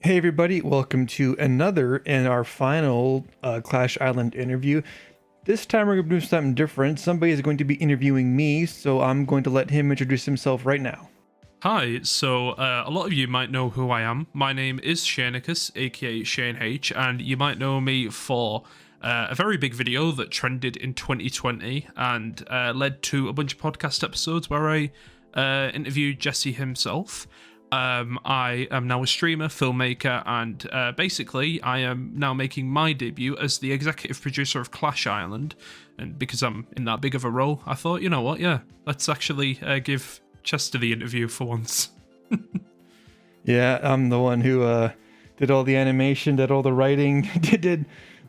Hey everybody, welcome to another and our final Clash Island interview. This time we're going to do something different. Somebody is going to be interviewing me, so I'm going to let him introduce himself right now. Hi, so a lot of you might know who I am. My name is Shaneicus, aka Shane H, and you might know me for a very big video that trended in 2020 and led to a bunch of podcast episodes where I interviewed Jesse himself. I am now a streamer, filmmaker, and basically I am now making my debut as the executive producer of Clash Island. And because I'm in that big of a role, I thought, you know what, yeah, let's actually give Chester the interview for once. Yeah, I'm the one who did all the animation, did all the writing, did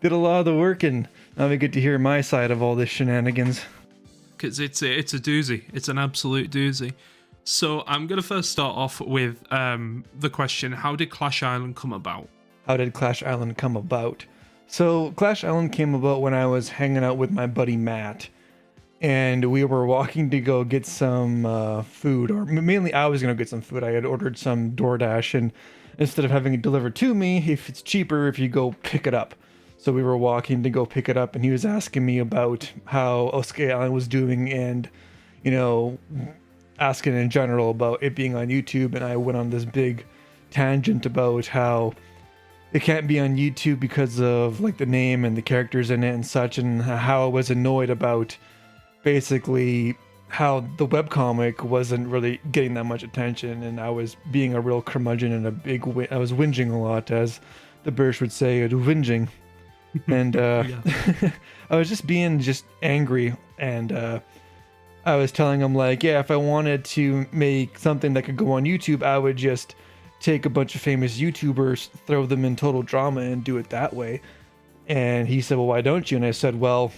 a lot of the work, and now we get to hear my side of all this shenanigans. Because it's a doozy. It's an absolute doozy. So I'm going to first start off with the question, how did Clash Island come about? How did Clash Island come about? So Clash Island came about when I was hanging out with my buddy Matt. And we were walking to go get some food, or mainly I was going to get some food. I had ordered some DoorDash, and instead of having it delivered to me, if it's cheaper if you go pick it up. So we were walking to go pick it up, and he was asking me about how Osuke Island was doing and, you know, asking in general about it being on YouTube. And I went on this big tangent about how it can't be on YouTube because of like the name and the characters in it and such, and how I was annoyed about basically how the webcomic wasn't really getting that much attention, and I was being a real curmudgeon and I was whinging a lot, as the British would say, whinging. And I was just being angry, and I was telling him like, yeah, if I wanted to make something that could go on YouTube, I would just take a bunch of famous YouTubers, throw them in total drama and do it that way. And he said, well, why don't you? And I said, well,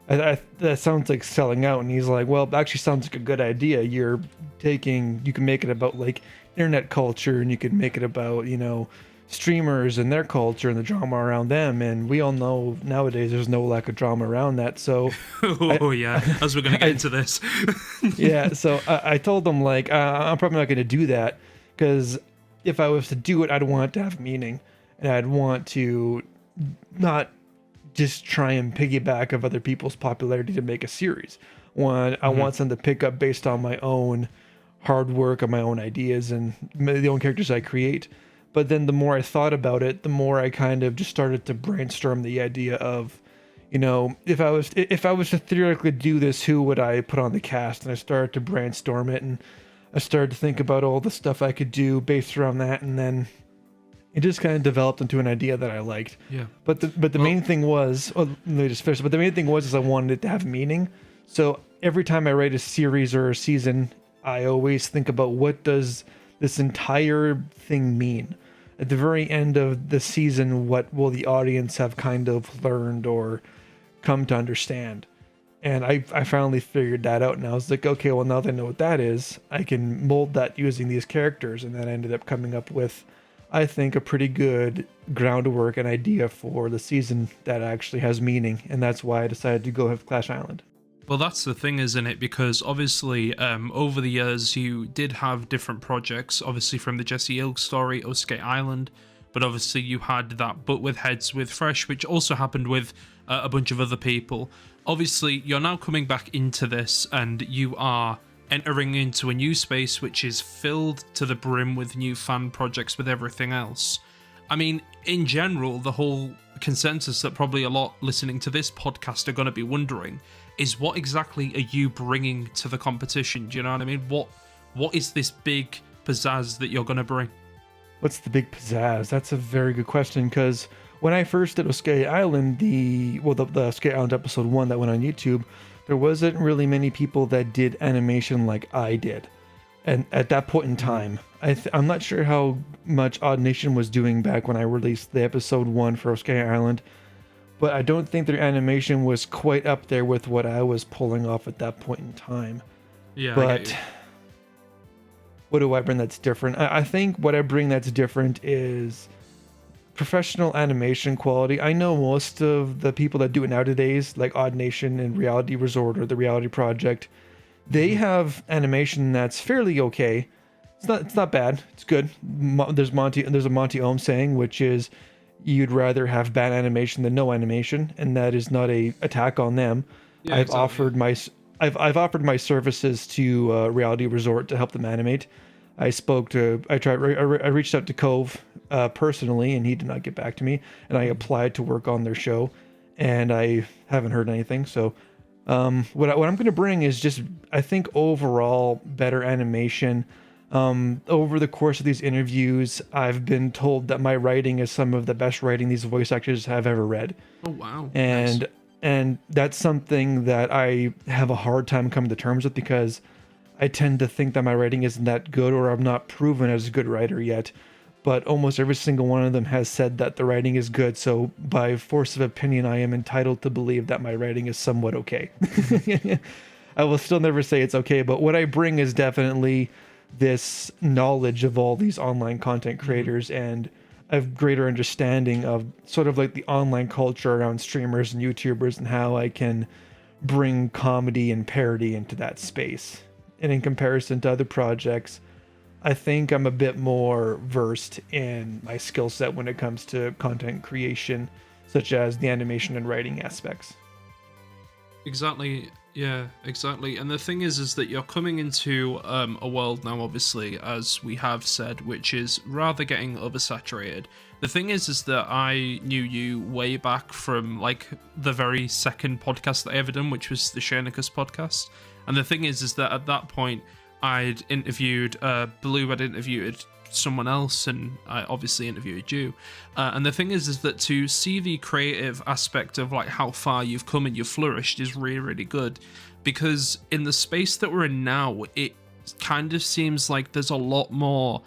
that sounds like selling out. And he's like, well, it actually sounds like a good idea. You can make it about like internet culture, and you could make it about, you know, streamers and their culture and the drama around them. And we all know nowadays there's no lack of drama around that. So as we're going to get into this. Yeah, so I told them like, I'm probably not going to do that, because if I was to do it, I'd want it to have meaning, and I'd want to not just try and piggyback of other people's popularity to make a series. I want them to pick up based on my own hard work and my own ideas and the own characters I create. But then the more I thought about it, the more I kind of just started to brainstorm the idea of, you know, if I was to theoretically do this, who would I put on the cast? And I started to brainstorm it, and I started to think about all the stuff I could do based around that, and then it just kind of developed into an idea that I liked. Yeah. But the main thing was, let me just finish. But the main thing was I wanted it to have meaning. So every time I write a series or a season, I always think about, what does this entire thing mean? At the very end of the season, what will the audience have kind of learned or come to understand? And I finally figured that out, and I was like, okay, well, now that I know what that is, I can mold that using these characters. And then I ended up coming up with, I think, a pretty good groundwork and idea for the season that actually has meaning. And that's why I decided to go with Clash Island. Well, that's the thing, isn't it? Because obviously, over the years, you did have different projects, obviously from the Jesse Ilg story, Osuke Island, but obviously you had that But With Heads with Fresh, which also happened with a bunch of other people. Obviously, you're now coming back into this, and you are entering into a new space which is filled to the brim with new fan projects, with everything else. I mean, in general, the whole consensus that probably a lot listening to this podcast are going to be wondering is, what exactly are you bringing to the competition? Do you know what I mean? What is this big pizzazz that you're going to bring? What's the big pizzazz? That's a very good question, because when I first did Osuke Island, the Osuke Island episode 1 that went on YouTube, there wasn't really many people that did animation like I did. And at that point in time, I'm not sure how much Odd Nation was doing back when I released the episode 1 for Osuke Island, but I don't think their animation was quite up there with what I was pulling off at that point in time. Yeah, but what do I bring that's different? I think what I bring that's different is professional animation quality. I know most of the people that do it nowadays, like Odd Nation and Reality Resort or the Reality Project, they have animation that's fairly okay. It's not bad. It's good. There's a Monty Ohm saying, which is you'd rather have bad animation than no animation, and that is not a attack on them. Yeah, I've exactly. offered my I've offered my services to Reality Resort to help them animate. I reached out to Cove personally, and he did not get back to me. And I applied to work on their show, and I haven't heard anything. So, what I'm going to bring is just, I think, overall better animation. Over the course of these interviews, I've been told that my writing is some of the best writing these voice actors have ever read, Oh wow, nice. and that's something that I have a hard time coming to terms with, because I tend to think that my writing isn't that good, or I'm not proven as a good writer yet. But almost every single one of them has said that the writing is good, so by force of opinion, I am entitled to believe that my writing is somewhat okay. I will still never say it's okay, but what I bring is definitely this knowledge of all these online content creators and a greater understanding of sort of like the online culture around streamers and YouTubers, and how I can bring comedy and parody into that space. And in comparison to other projects, I think I'm a bit more versed in my skill set when it comes to content creation, such as the animation and writing aspects. Exactly. Yeah, exactly. And the thing is that you're coming into a world now, obviously, as we have said, which is rather getting oversaturated. The thing is that I knew you way back from like the very second podcast that I ever done, which was the Shaneicus podcast. And the thing is that at that point, I'd interviewed Blue, I'd interviewed someone else, and I obviously interviewed you. And the thing is that to see the creative aspect of like how far you've come and you've flourished is really, really good, because in the space that we're in now, it kind of seems like there's a lot more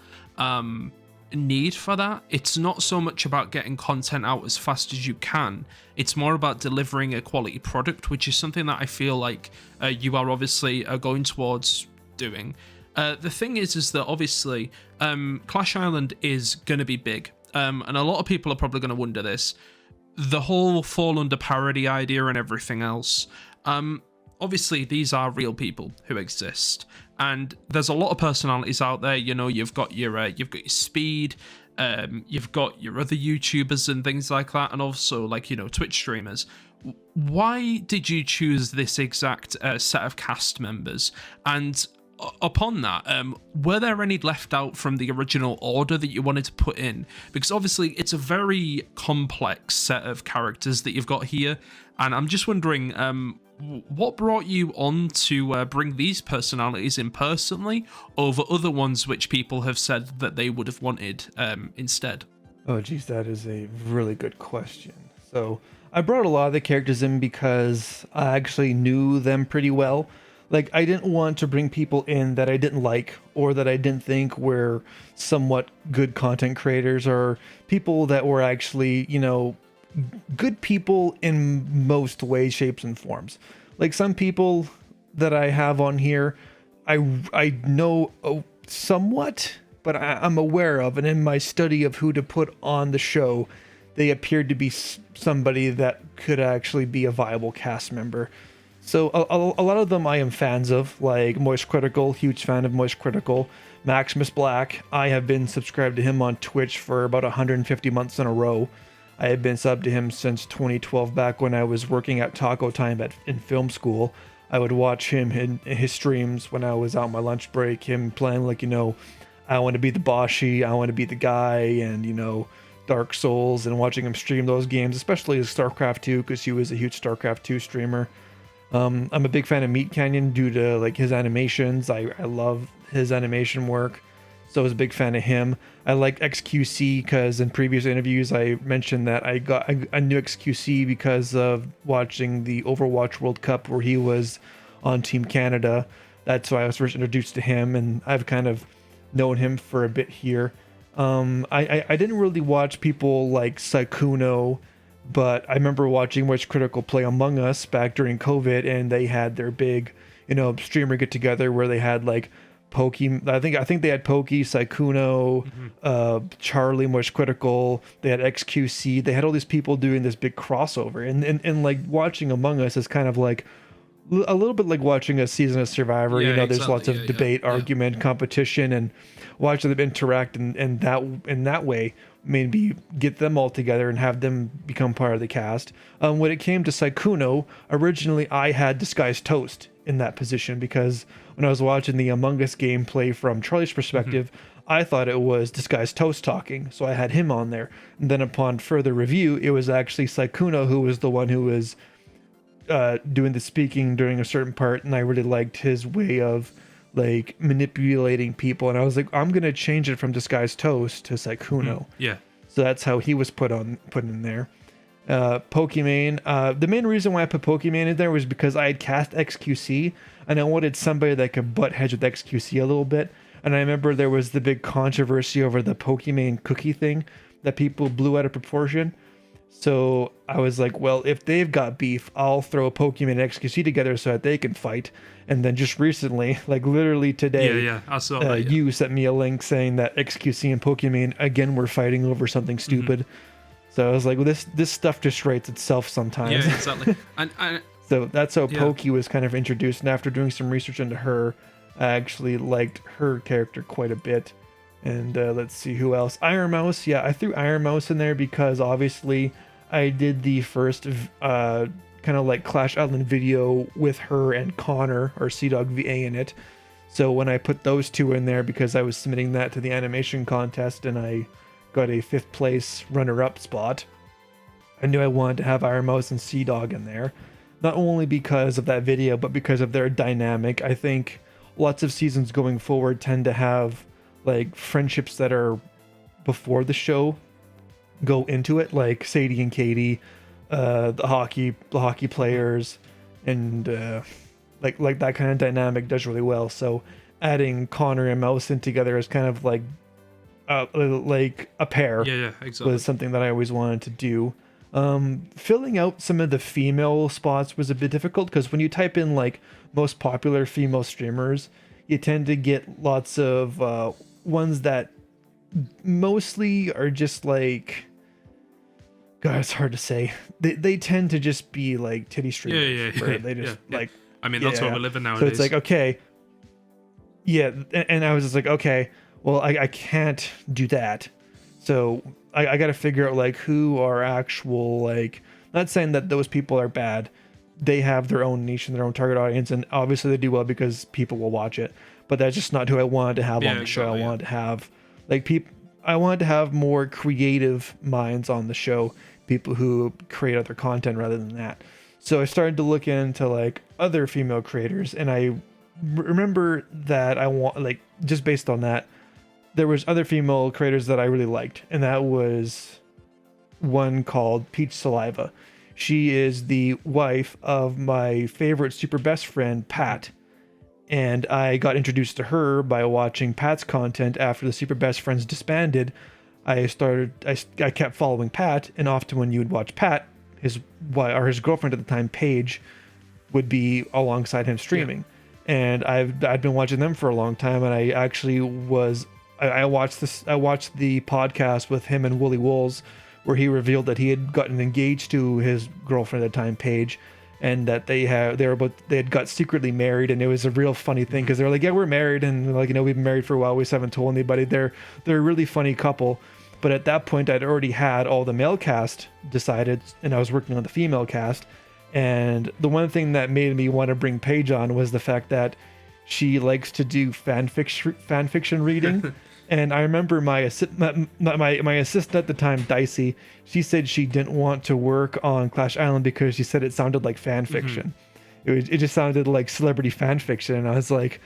need for that. It's not so much about getting content out as fast as you can. It's more about delivering a quality product, which is something that I feel like you are obviously going towards doing. The thing is that obviously Clash Island is going to be big, and a lot of people are probably going to wonder this. The whole fall under parody idea and everything else. Obviously, these are real people who exist, and there's a lot of personalities out there. You know, you've got your Speed, you've got your other YouTubers and things like that, and also like, you know, Twitch streamers. Why did you choose this exact set of cast members? And upon that, were there any left out from the original order that you wanted to put in? Because obviously it's a very complex set of characters that you've got here, and I'm just wondering what brought you on to bring these personalities in personally over other ones which people have said that they would have wanted instead? Oh, geez, that is a really good question. So I brought a lot of the characters in because I actually knew them pretty well. Like, I didn't want to bring people in that I didn't like, or that I didn't think were somewhat good content creators, or people that were actually, you know, good people in most ways, shapes, and forms. Like, some people that I have on here, I know somewhat, but I'm aware of, and in my study of who to put on the show, they appeared to be somebody that could actually be a viable cast member. So a lot of them I am fans of, like Moist Critical, huge fan of Moist Critical. Maximus Black, I have been subscribed to him on Twitch for about 150 months in a row. I had been subbed to him since 2012, back when I was working at Taco Time in film school. I would watch him in his streams when I was out on my lunch break, him playing like, you know, I want to be the Boshi, I want to be the guy, and, you know, Dark Souls, and watching him stream those games, especially StarCraft 2, because he was a huge StarCraft 2 streamer. I'm a big fan of Meat Canyon due to like his animations. I love his animation work, so I was a big fan of him. I like XQC because in previous interviews I mentioned that I knew XQC because of watching the Overwatch World Cup where he was on Team Canada. That's why I was first introduced to him, and I've kind of known him for a bit here. I didn't really watch people like Saikuno, but I remember watching Witch Critical play Among Us back during COVID, and they had their big, you know, streamer get together where they had like Pokey. I think they had Pokey, Saikuno, Charlie, Witch Critical. They had XQC. They had all these people doing this big crossover, and like watching Among Us is kind of like, a little bit like watching a season of Survivor. Yeah, There's lots exactly. of debate, argument, competition, and watching them interact, and that in that way maybe get them all together and have them become part of the cast. When it came to Saikuno, originally I had Disguised Toast in that position because when I was watching the Among Us gameplay from Charlie's perspective, I thought it was Disguised Toast talking, so I had him on there. And then upon further review, it was actually Saikuno who was the one who was doing the speaking during a certain part, and I really liked his way of like manipulating people, and I was like, I'm gonna change it from Disguised Toast to Saikuno. Yeah. So that's how he was put in there. Pokimane. The main reason why I put Pokimane in there was because I had cast XQC, and I wanted somebody that could butt heads with XQC a little bit. And I remember there was the big controversy over the Pokimane cookie thing that people blew out of proportion. So I was like, well, if they've got beef, I'll throw a Pokemon and XQC together so that they can fight. And then just recently, like literally today, I saw that. you sent me a link saying that XQC and Pokemon again were fighting over something stupid. So I was like, well, this stuff just writes itself sometimes. Yeah, exactly. And so that's how Pokey was kind of introduced. And after doing some research into her, I actually liked her character quite a bit. And let's see who else. Iron Mouse. Yeah, I threw Iron Mouse in there because obviously I did the first kind of like Clash Island video with her and Connor, or Sea-Dog VA, in it. So when I put those two in there, because I was submitting that to the animation contest and I got a 5th place runner-up spot, I knew I wanted to have Iron Mouse and Sea-Dog in there. Not only because of that video, but because of their dynamic. I think lots of seasons going forward tend to have like friendships that are before the show go into it, like Sadie and Katie, the hockey players, and like that kind of dynamic does really well. So adding Connor and Mouse in together is kind of like a pair. Yeah, exactly. Was something that I always wanted to do. Filling out some of the female spots was a bit difficult because when you type in like most popular female streamers, you tend to get lots of ones that mostly are just like, God, it's hard to say. They tend to just be like titty streamers. Yeah. They just like. I mean, that's what we're living nowadays. So it's like, okay, yeah, and I was just like, okay, well, I can't do that. So I got to figure out like who are actual, like, not saying that those people are bad. They have their own niche and their own target audience, and obviously they do well because people will watch it. But that's just not who I wanted to have on the show. I wanted to have like I wanted to have more creative minds on the show, people who create other content rather than that. So I started to look into like other female creators, and I remember that I want, like, just based on that, there was other female creators that I really liked, and that was one called Peach Saliva. She is the wife of my favorite super best friend, Pat. And I got introduced to her by watching Pat's content after the super best friends disbanded. I kept following Pat, and often when you would watch Pat, his girlfriend at the time, Paige, would be alongside him streaming. Yeah. And I'd been watching them for a long time, and I actually I watched the podcast with him and Wooly Wolves, where he revealed that he had gotten engaged to his girlfriend at the time, Paige, and that they had got secretly married. And it was a real funny thing because they're like, yeah, we're married, and like, we've been married for a while, we just haven't told anybody. They're a really funny couple. But at that point, I'd already had all the male cast decided, and I was working on the female cast. And the one thing that made me want to bring Paige on was the fact that she likes to do fan fiction reading. And I remember my assistant at the time, Dicey, she said she didn't want to work on Clash Island because she said it sounded like fan fiction. It just sounded like celebrity fan fiction. And I was like,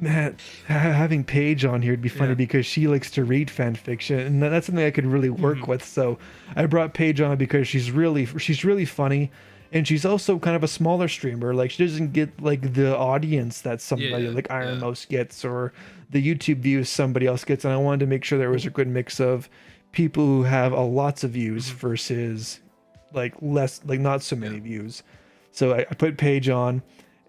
man, having Paige on here would be funny because she likes to read fan fiction, and that's something I could really work with. So I brought Paige on because she's really funny. And she's also kind of a smaller streamer. Like, she doesn't get like the audience that somebody like Iron Mouse gets, or the YouTube views somebody else gets. And I wanted to make sure there was a good mix of people who have lots of views versus like less, like not so many views. So I put Paige on,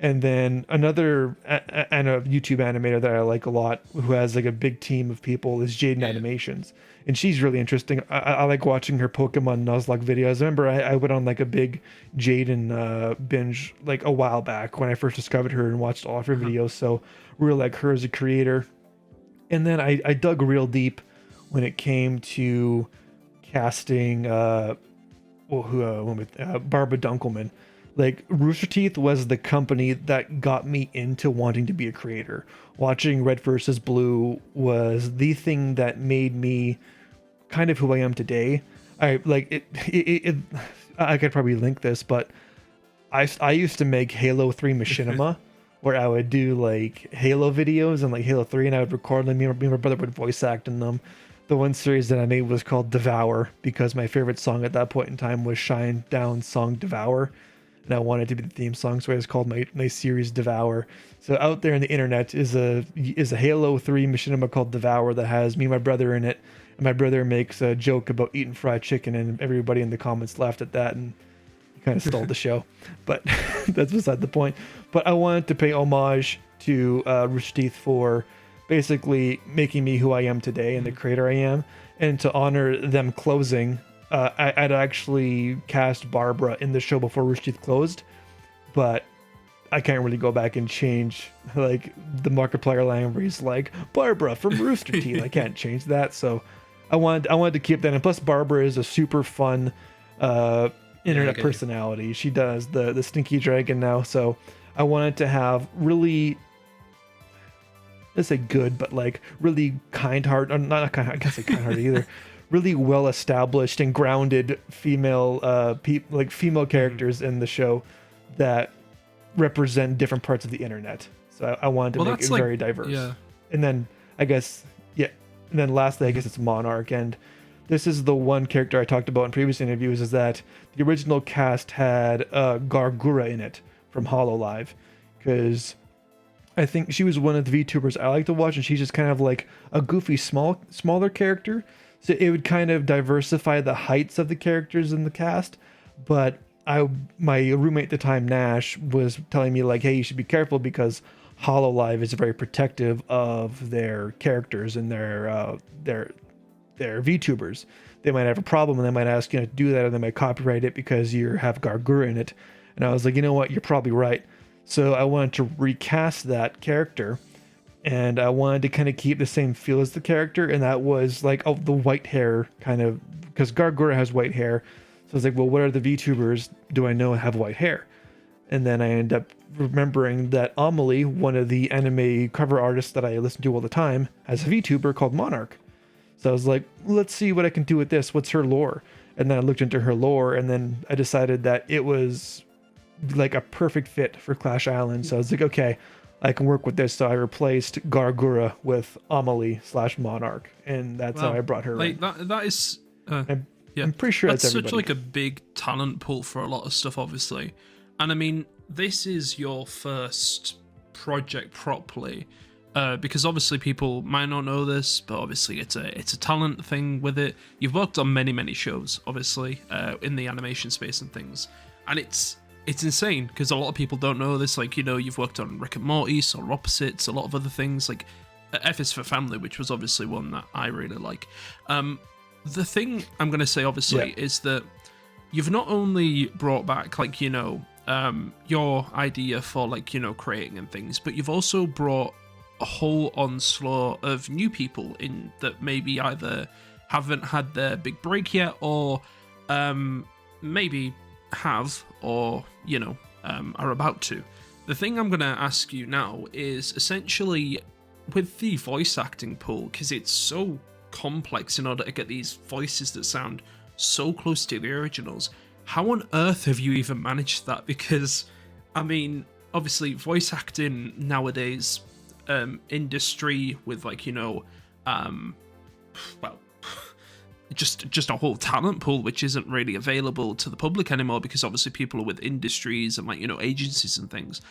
And then another and a YouTube animator that I like a lot, who has like a big team of people, is Jaden Yeah. Animations, and she's really interesting. I like watching her Pokemon Nuzlocke videos. I remember I went on like a big Jaden binge like a while back when I first discovered her and watched all of her Uh-huh. videos. So really like her as a creator. And then I dug real deep when it came to casting Barbara Dunkelman. Like Rooster Teeth was the company that got me into wanting to be a creator. Watching Red versus Blue was the thing that made me kind of who I am today. I like it I could probably link this, but I used to make Halo 3 machinima where I would do like Halo videos and like Halo 3, and I would record them. Me and my brother would voice act in them. The one series that I made was called Devour, because my favorite song at that point in time was Shine Down's song Devour, and I wanted it to be the theme song, so I just called my series Devour. So out there in the internet is a Halo 3 machinima called Devour that has me and my brother in it, and my brother makes a joke about eating fried chicken, and everybody in the comments laughed at that, and kind of stole the show, but that's beside the point. But I wanted to pay homage to Rooster Teeth for basically making me who I am today and the creator I am, and to honor them closing. I'd actually cast Barbara in the show before Rooster Teeth closed, but I can't really go back and change like the Markiplier language, like Barbara from Rooster Teeth. I can't change that, so I wanted to keep that. And plus, Barbara is a super fun internet personality. She does the Stinky Dragon now, so I wanted to have really, let's say good, but like really kind heart, not kind, I can't say kind hearted either, really well established and grounded female like female characters in the show that represent different parts of the internet. So I wanted to make it very diverse. Yeah. And then I guess and then lastly I guess it's Monarch, and this is the one character I talked about in previous interviews, is that the original cast had Gargura in it from Hololive, because I think she was one of the VTubers I like to watch, and she's just kind of like a goofy, smaller character. So it would kind of diversify the heights of the characters in the cast. But my roommate at the time, Nash, was telling me like, hey, you should be careful because Hololive is very protective of their characters and their VTubers. They might have a problem and they might ask you to do that, and they might copyright it because you have Gargura in it. And I was like, you know what, you're probably right. So I wanted to recast that character, and I wanted to kind of keep the same feel as the character, and that was like the white hair kind of, because Gargura has white hair. So I was like, well, what are the VTubers do I know have white hair? And then I end up remembering that Amelie, one of the anime cover artists that I listen to all the time, has a VTuber called Monarch. So I was like, let's see what I can do with this. What's her lore? And then I looked into her lore, and then I decided that it was like a perfect fit for Clash Island. So I was like, okay, I can work with this. So I replaced Gargura with Amelie / Monarch, and that's how I brought her like in. that is I'm pretty sure that's such everybody. like a big talent pool for a lot of stuff, obviously. And I mean, this is your first project properly, because obviously people might not know this, but obviously it's a talent thing with it. You've worked on many shows, obviously, in the animation space and things, and it's insane because a lot of people don't know this. Like, you know, you've worked on Rick and Morty, Solar Opposites, a lot of other things, like F is for Family, which was obviously one that I really like. The thing I'm going to say, obviously, is that you've not only brought back, like, you know, your idea for, like, you know, creating and things, but you've also brought a whole onslaught of new people in that maybe either haven't had their big break yet, or maybe have, or, you know, are about to. The thing I'm going to ask you now is essentially with the voice acting pool, because it's so complex in order to get these voices that sound so close to the originals. How on earth have you even managed that? Because, I mean, obviously, voice acting nowadays, industry with, like, you know, well, just a whole talent pool which isn't really available to the public anymore, because obviously people are with industries and, like, you know, agencies and things.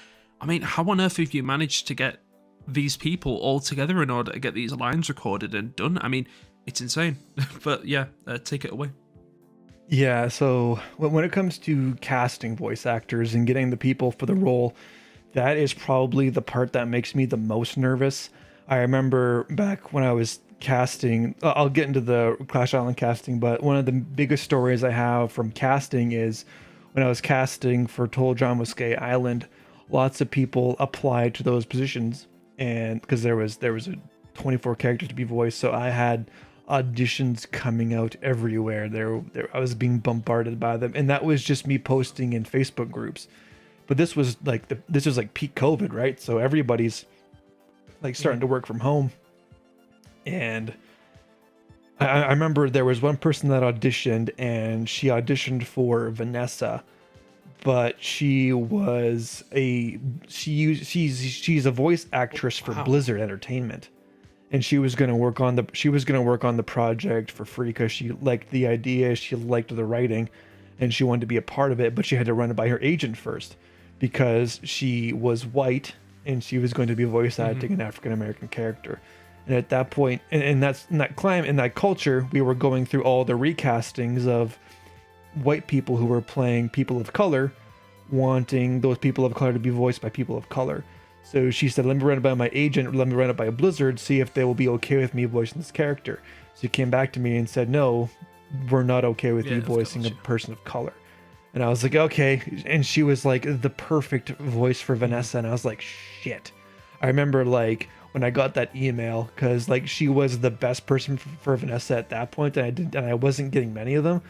I mean, how on earth have you managed to get these people all together in order to get these lines recorded and done? I mean, it's insane. But yeah, take it away. Yeah, so when it comes to casting voice actors and getting the people for the role, that is probably the part that makes me the most nervous. I remember back when I was casting, I'll get into the Clash Island casting, but one of the biggest stories I have from casting is when I was casting for Total Drama Skate Island, lots of people applied to those positions, and because there was a 24 characters to be voiced, so I had auditions coming out everywhere. There I was being bombarded by them, and that was just me posting in Facebook groups. But this was like peak COVID, right? So everybody's like starting to work from home, and I remember there was one person that auditioned, and she auditioned for Vanessa, but she's a voice actress for Wow. Blizzard Entertainment, and she was gonna work on the project for free because she liked the idea, she liked the writing, and she wanted to be a part of it. But she had to run it by her agent first because she was white and she was going to be voice acting an African American character. And at that point, and that's in that climate, in that culture, we were going through all the recastings of white people who were playing people of color, wanting those people of color to be voiced by people of color. So she said, let me run it by my agent, let me run it by Blizzard, see if they will be okay with me voicing this character. So he came back to me and said, no, we're not okay with you voicing a person of color. And I was like, okay. And she was like the perfect voice for Vanessa. And I was like, shit. I remember like when I got that email, because like she was the best person for Vanessa at that point, and I wasn't getting many of them.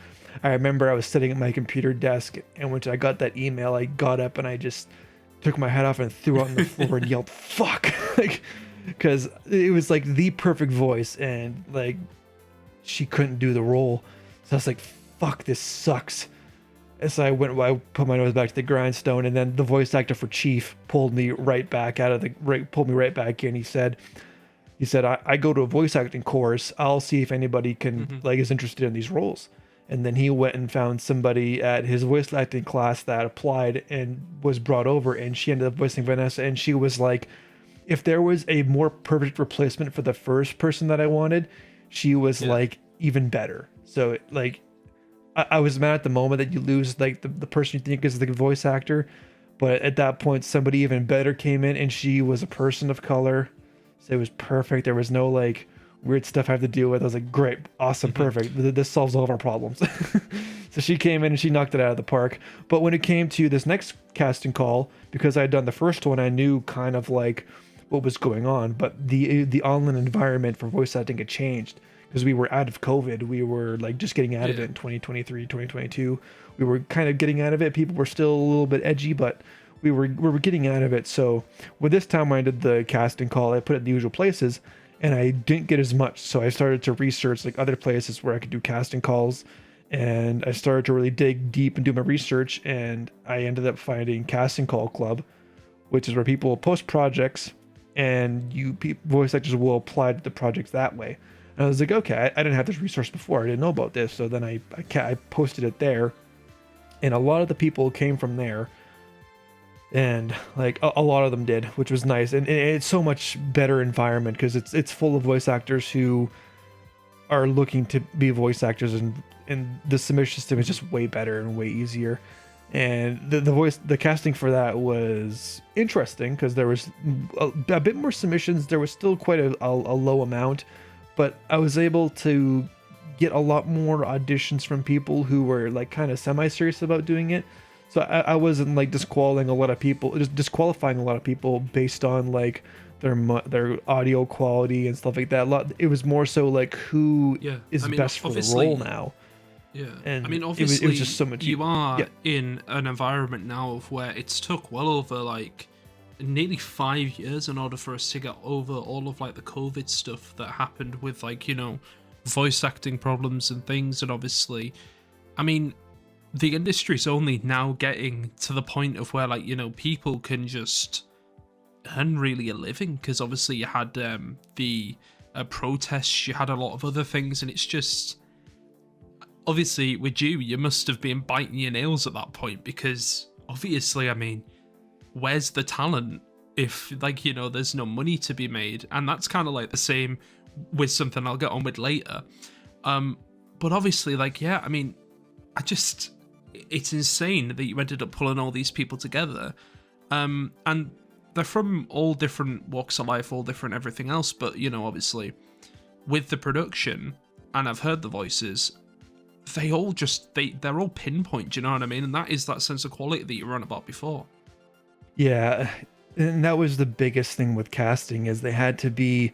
I remember I was sitting at my computer desk, and when I got that email, I got up and I just took my head off and threw it on the floor and yelled, fuck. Like, because it was like the perfect voice, and like she couldn't do the role. So I was like, fuck, this sucks. And so I put my nose back to the grindstone, and then the voice actor for Chief pulled me right back in. He said, I go to a voice acting course. I'll see if anybody can like is interested in these roles. And then he went and found somebody at his voice acting class that applied and was brought over, and she ended up voicing Vanessa. And she was like, if there was a more perfect replacement for the first person that I wanted, she was like even better. So like, I was mad at the moment that you lose like the person you think is the voice actor, but at that point somebody even better came in, and she was a person of color, so it was perfect. There was no like weird stuff I have to deal with. I was like, great, awesome, perfect. This solves all of our problems. So she came in and she knocked it out of the park. But when it came to this next casting call, because I had done the first one, I knew kind of like what was going on, but the online environment for voice acting had changed. Because we were out of COVID. We were like just getting out of it in 2023, 2022. We were kind of getting out of it. People were still a little bit edgy, but we were getting out of it. So with this time when I did the casting call, I put it in the usual places, and I didn't get as much. So I started to research like other places where I could do casting calls, and I started to really dig deep and do my research, and I ended up finding Casting Call Club, which is where people post projects, and voice actors will apply to the projects that way. And I was like, okay, I didn't have this resource before. I didn't know about this. So then I posted it there, and a lot of the people came from there, and like a lot of them did, which was nice. And it's so much better environment because it's full of voice actors who are looking to be voice actors, and the submission system is just way better and way easier. And the casting for that was interesting because there was a bit more submissions. There was still quite a low amount, but I was able to get a lot more auditions from people who were like kind of semi-serious about doing it. So I wasn't like disqualifying a lot of people based on like their audio quality and stuff like that. It was more so like who is best for the role now. Yeah, And I mean, obviously, it was just so much. You are in an environment now of where it's took well over like nearly 5 years in order for us to get over all of like the COVID stuff that happened with like, you know, voice acting problems and things. And obviously, I mean, the industry's only now getting to the point of where like, you know, people can just earn really a living, because obviously you had the protests, you had a lot of other things, and it's just, obviously with you must have been biting your nails at that point, because obviously, I mean, where's the talent if like, you know, there's no money to be made? And that's kind of like the same with something I'll get on with later. But obviously, like, yeah, I mean, it's insane that you ended up pulling all these people together. And they're from all different walks of life, all different everything else. But obviously, with the production, and I've heard the voices, they all they're all pinpoint. Do you know what I mean? And that is that sense of quality that you were on about before. Yeah, and that was the biggest thing with casting, is they had to be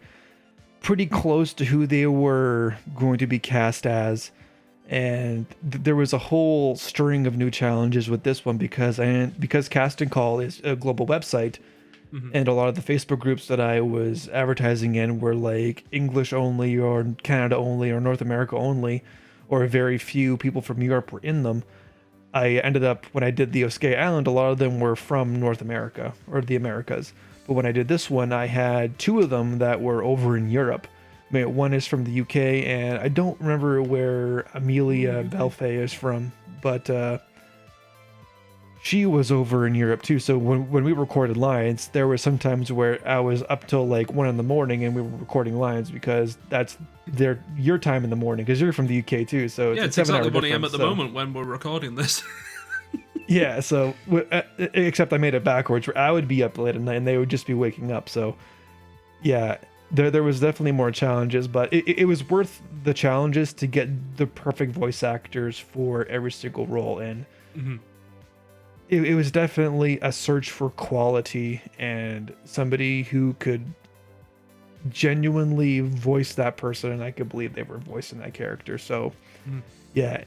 pretty close to who they were going to be cast as. And there was a whole string of new challenges with this one because Casting Call is a global website, and a lot of the Facebook groups that I was advertising in were like English only or Canada only or North America only, or very few people from Europe were in them. I ended up, when I did the Oskay Island, a lot of them were from North America or the Americas. But when I did this one, I had two of them that were over in Europe. One is from the UK, and I don't remember where Amelia Belfay is from, but she was over in Europe too. So when we recorded lines, there were some times where I was up till like 1 a.m. and we were recording lines, because that's your time in the morning, because you're from the UK too. So yeah, it's exactly 1 a.m. at the moment when we're recording this. Yeah, so except I made it backwards, where I would be up late at night and they would just be waking up. So yeah, there was definitely more challenges, but it was worth the challenges to get the perfect voice actors for every single role. And it was definitely a search for quality and somebody who could genuinely voice that person, and I could believe they were voicing that character. So yeah,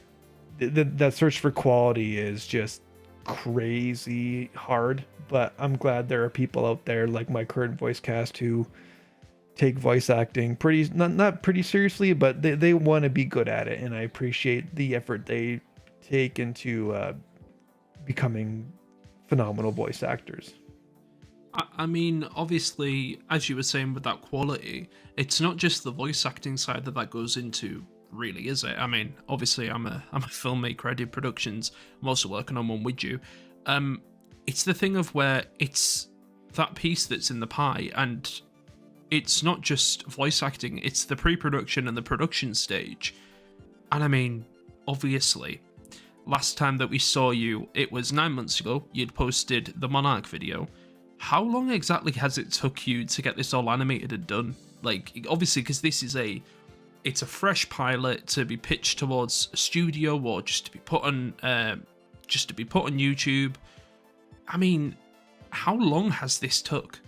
that search for quality is just crazy hard, but I'm glad there are people out there like my current voice cast who take voice acting not pretty seriously, but they want to be good at it, and I appreciate the effort they take into becoming phenomenal voice actors. I mean, obviously, as you were saying with that quality, it's not just the voice acting side that goes into, really, is it? I mean, obviously, I'm a filmmaker. I did productions. I'm also working on one with you. It's the thing of where it's that piece that's in the pie, and it's not just voice acting. It's the pre-production and the production stage. And I mean, obviously, last time that we saw you, it was 9 months ago. You'd posted the Monarch video. How long exactly has it took you to get this all animated and done? Like, obviously, because this is it's a fresh pilot to be pitched towards a studio or just to be put on YouTube. I mean, how long has this took?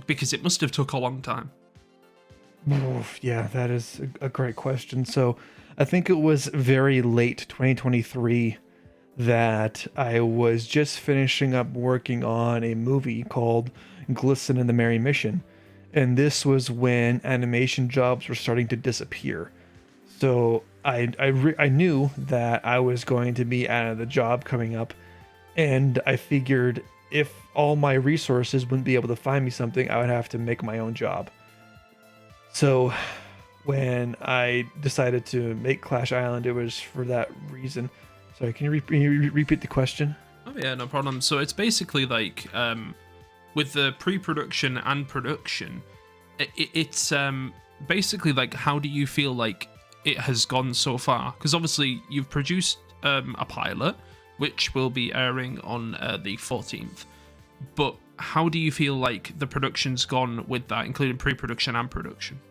Because it must have took a long time. Oof, yeah, that is a great question. So I think it was very late 2023 that I was just finishing up working on a movie called Glisten and the Merry Mission. And this was when animation jobs were starting to disappear. So I knew that I was going to be out of the job coming up. And I figured if all my resources wouldn't be able to find me something, I would have to make my own job. So when I decided to make Clash Island, it was for that reason. Sorry, can you repeat the question? Oh yeah, no problem. So it's basically like with the pre-production and production, it's basically like, how do you feel like it has gone so far? Because obviously you've produced a pilot, which will be airing on the 14th. But how do you feel like the production's gone with that, including pre-production and production?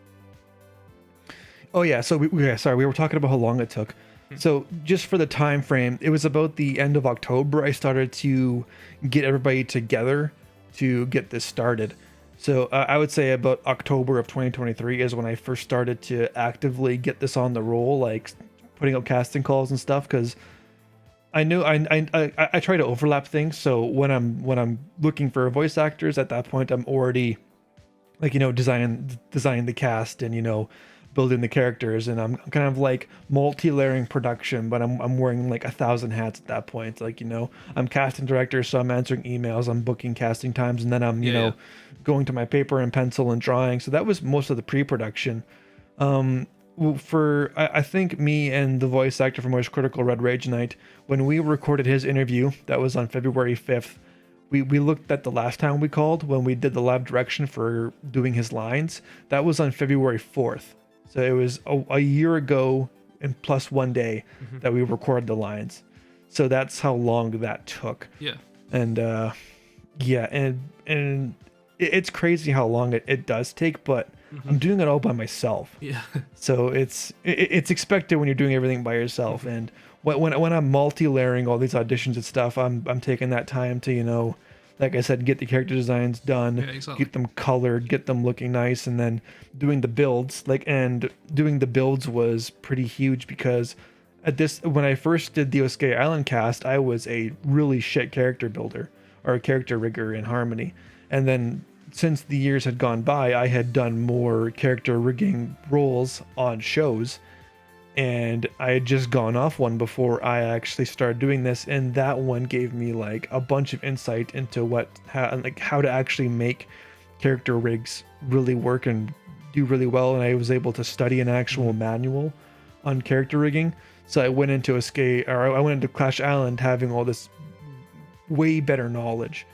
Oh yeah, so we were talking about how long it took. So just for the time frame, it was about the end of October I started to get everybody together to get this started. So I would say about October of 2023 is when I first started to actively get this on the roll, like putting out casting calls and stuff, because I knew I try to overlap things. So when I'm looking for voice actors, at that point I'm already like, designing the cast and building the characters, and I'm kind of like multi-layering production, but I'm wearing like 1,000 hats at that point. Like, I'm casting director, so I'm answering emails, I'm booking casting times, and then I'm going to my paper and pencil and drawing. So that was most of the pre-production. I think me and the voice actor from Voice Critical, Red Rage Knight, when we recorded his interview, that was on February 5th. We looked at the last time we called when we did the live direction for doing his lines. That was on February 4th. So it was a year ago and plus 1 day that we recorded the lines. So that's how long that took. Yeah. And Yeah, and it's crazy how long it does take, but I'm doing it all by myself. Yeah. So it's expected when you're doing everything by yourself. And when I'm multi-layering all these auditions and stuff, I'm taking that time to, like I said, get the character designs done, Yeah, exactly. get them colored, get them looking nice, and then doing the builds. And doing the builds was pretty huge because when I first did the Osuke Island cast, I was a really shit character builder or a character rigger in Harmony. And then since the years had gone by, I had done more character rigging roles on shows, and I had just gone off one before I actually started doing this, and that one gave me like a bunch of insight into how to actually make character rigs really work and do really well. And I was able to study an actual manual on character rigging. So I went into Clash Island having all this way better knowledge.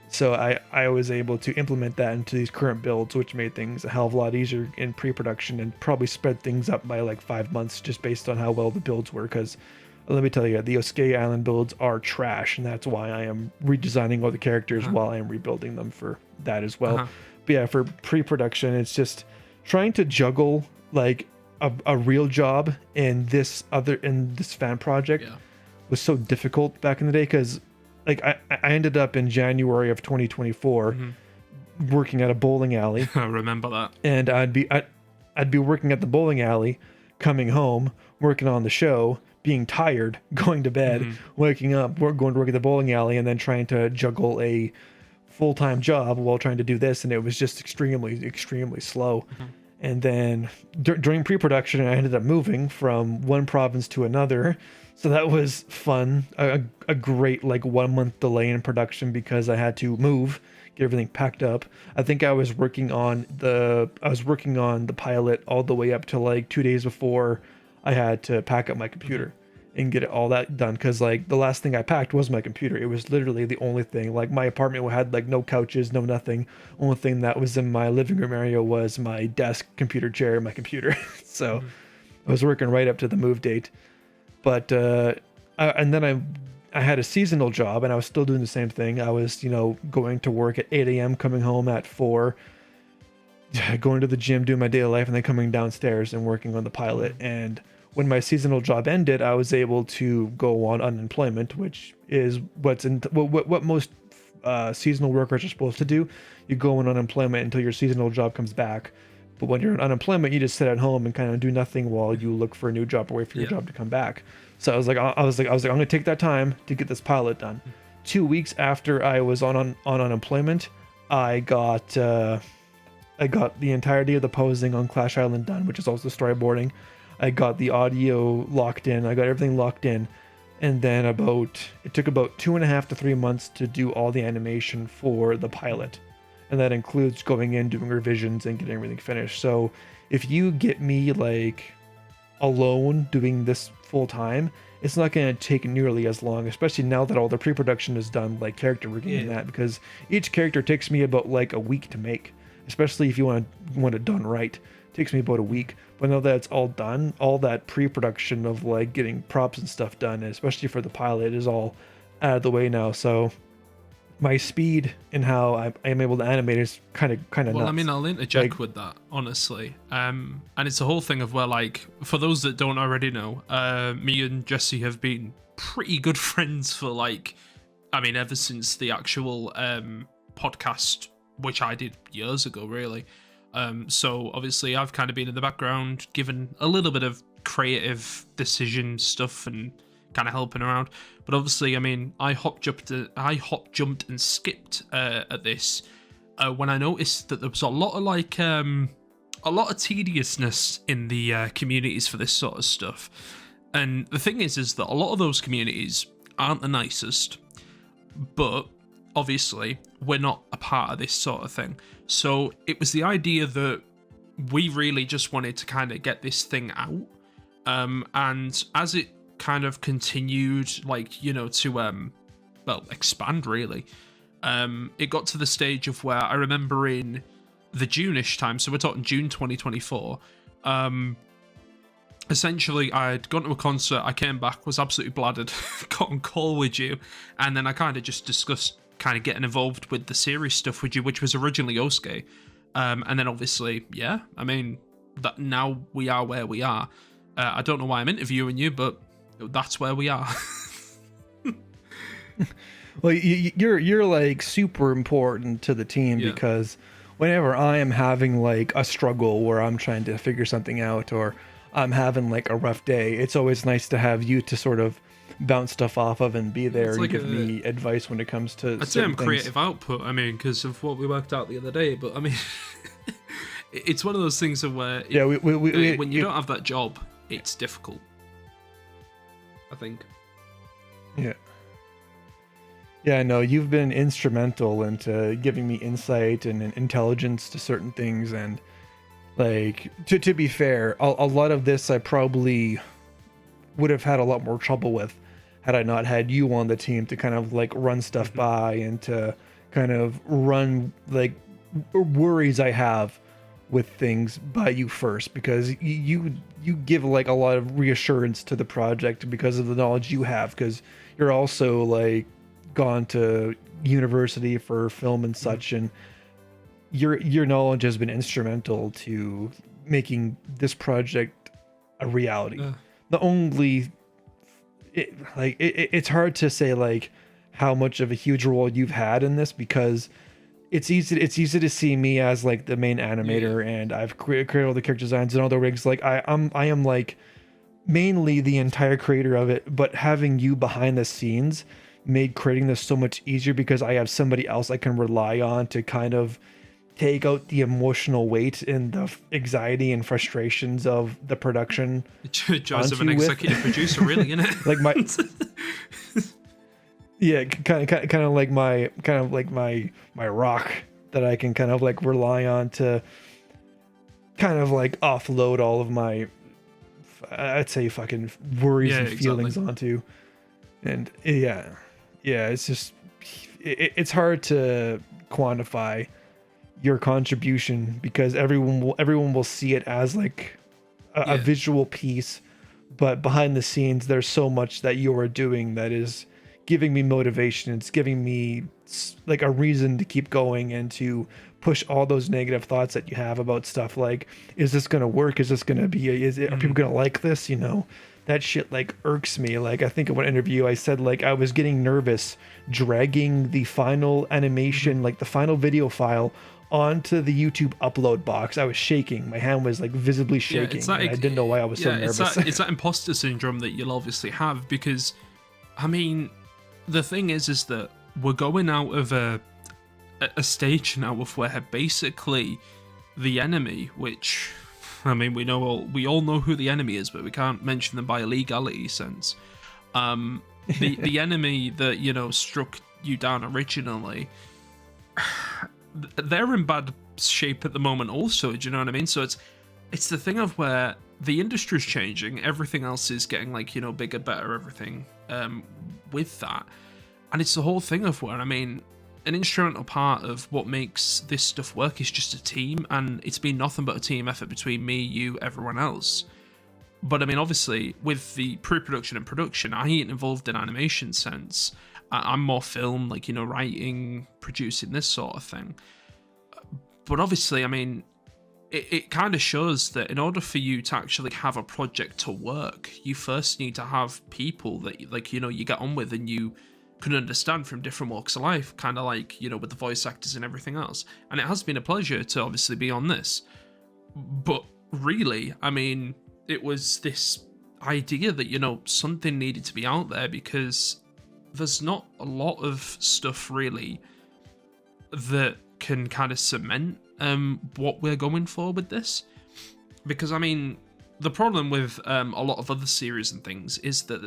So I was able to implement that into these current builds, which made things a hell of a lot easier in pre-production and probably sped things up by like 5 months just based on how well the builds were. Because let me tell you, the Osuke Island builds are trash, and that's why I am redesigning all the characters while I am rebuilding them for that as well. But yeah, for pre-production, it's just trying to juggle like a real job in this fan project was so difficult back in the day because like I ended up in January of 2024 working at a bowling alley. I remember that. And I'd be working at the bowling alley, coming home, working on the show, being tired, going to bed, waking up, going to work at the bowling alley, and then trying to juggle a full-time job while trying to do this, and it was just extremely slow. And then during pre-production, I ended up moving from one province to another. So that was fun. A great like 1 month delay in production because I had to move, get everything packed up. I think I was working on the pilot all the way up to like 2 days before I had to pack up my computer and get it all that done, because like the last thing I packed was my computer. It was literally the only thing. Like my apartment had like no couches, no nothing. Only thing that was in my living room area was my desk, computer chair, and my computer. So I was working right up to the move date. But and then I had a seasonal job, and I was still doing the same thing. I was going to work at 8 a.m., coming home at 4, going to the gym, doing my daily life, and then coming downstairs and working on the pilot. And when my seasonal job ended, I was able to go on unemployment, which is what most seasonal workers are supposed to do. You go on unemployment until your seasonal job comes back. But when you're on unemployment, you just sit at home and kind of do nothing while you look for a new job or wait for your job to come back. So I was like, I'm going to take that time to get this pilot done. 2 weeks after I was on unemployment, I got the entirety of the posing on Clash Island done, which is also storyboarding. I got the audio locked in. I got everything locked in. And then it took about 2.5 to 3 months to do all the animation for the pilot. And that includes going in, doing revisions, and getting everything finished. So if you get me like alone doing this full time, it's not going to take nearly as long, especially now that all the pre-production is done, like character rigging and that, because each character takes me about like a week to make, especially if you want it done right. It takes me about a week. But now that it's all done, all that pre-production of like getting props and stuff done, especially for the pilot, is all out of the way now. So my speed and how I am able to animate is kind of well, nuts. I mean, I'll interject with that, honestly. And it's a whole thing of where, like, for those that don't already know, me and Jesse have been pretty good friends for, like, I mean, ever since the actual podcast, which I did years ago, really. So, obviously, I've kind of been in the background, given a little bit of creative decision stuff and kind of helping around. But obviously, I mean, I hop jumped and skipped at this when I noticed that there was a lot of tediousness in the communities for this sort of stuff. And the thing is that a lot of those communities aren't the nicest, but obviously we're not a part of this sort of thing. So it was the idea that we really just wanted to kind of get this thing out. And as it kind of continued, like, to expand, really, it got to the stage of where I remember in the June-ish time, so we're talking June 2024, essentially I'd gone to a concert, I came back, was absolutely bladdered, got on call with you, and then I kind of just discussed kind of getting involved with the series stuff with you, which was originally Osuke. And then obviously, yeah, I mean, that now we are where we are. I don't know why I'm interviewing you, but that's where we are. Well, you're like super important to the team because whenever I am having like a struggle where I'm trying to figure something out or I'm having like a rough day, it's always nice to have you to sort of bounce stuff off of and be there and give me advice when it comes to I'd say I'm things. Creative output, I mean, because of what we worked out the other day, but I mean, it's one of those things of where when you don't have that job, it's difficult, I think. Yeah, no, you've been instrumental into giving me insight and intelligence to certain things, and like to be fair, a lot of this I probably would have had a lot more trouble with had I not had you on the team to kind of like run stuff by and to kind of run like worries I have with things by you first, because you give like a lot of reassurance to the project because of the knowledge you have, because you're also like gone to university for film and such, and your knowledge has been instrumental to making this project a reality. The only it's hard to say like how much of a huge role you've had in this, because it's easy to see me as like the main animator and I've created all the character designs and all the rigs. Like I am like mainly the entire creator of it, but having you behind the scenes made creating this so much easier because I have somebody else I can rely on to kind of take out the emotional weight and the anxiety and frustrations of the production. Joys of an executive producer, really, isn't it? Like my kind of like my rock that I can kind of like rely on to kind of like offload all of my, I'd say, fucking worries and feelings onto. And it's just it's hard to quantify your contribution because everyone will see it as like a visual piece, but behind the scenes there's so much that you are doing that is giving me motivation. It's giving me like a reason to keep going and to push all those negative thoughts that you have about stuff like, is this gonna work? Is this gonna be are people gonna like this? You know, that shit like irks me. Like I think in one interview I said like I was getting nervous dragging the final animation, like the final video file onto the YouTube upload box. I was shaking. My hand was like visibly shaking. And I didn't know why I was so nervous. It's that imposter syndrome that you'll obviously have because, I mean, the thing is that we're going out of a stage now of where basically the enemy, which, I mean, we all know who the enemy is, but we can't mention them by a legality sense. The enemy that, you know, struck you down originally, they're in bad shape at the moment also, do you know what I mean? So it's the thing of where the industry's changing, everything else is getting like, you know, bigger, better, everything with that. And it's the whole thing of where, I mean, an instrumental part of what makes this stuff work is just a team, and it's been nothing but a team effort between me, you, everyone else. But I mean, obviously, with the pre-production and production, I ain't involved in animation sense. I'm more film, like, you know, writing, producing, this sort of thing. But obviously, I mean, it kind of shows that in order for you to actually have a project to work, you first need to have people that, like, you know, you get on with and you can understand from different walks of life, kind of like, you know, with the voice actors and everything else. And it has been a pleasure to obviously be on this. But really, I mean, it was this idea that, you know, something needed to be out there because there's not a lot of stuff really that can kind of cement what we're going for with this. Because, I mean, the problem with a lot of other series and things is that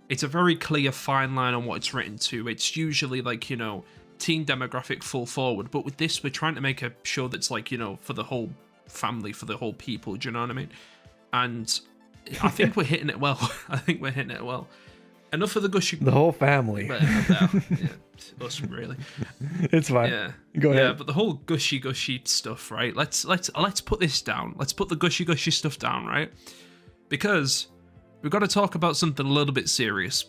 it's a very clear fine line on what it's written to. It's usually like, you know, teen demographic full forward. But with this, we're trying to make a show that's like, you know, for the whole family, for the whole people. Do you know what I mean? And I think we're hitting it well. Enough of the gushy. The whole family. Us really. It's fine. Yeah. Go ahead. Yeah, but the whole gushy stuff, right? Let's put this down. Let's put the gushy stuff down, right? Because we've got to talk about something a little bit serious.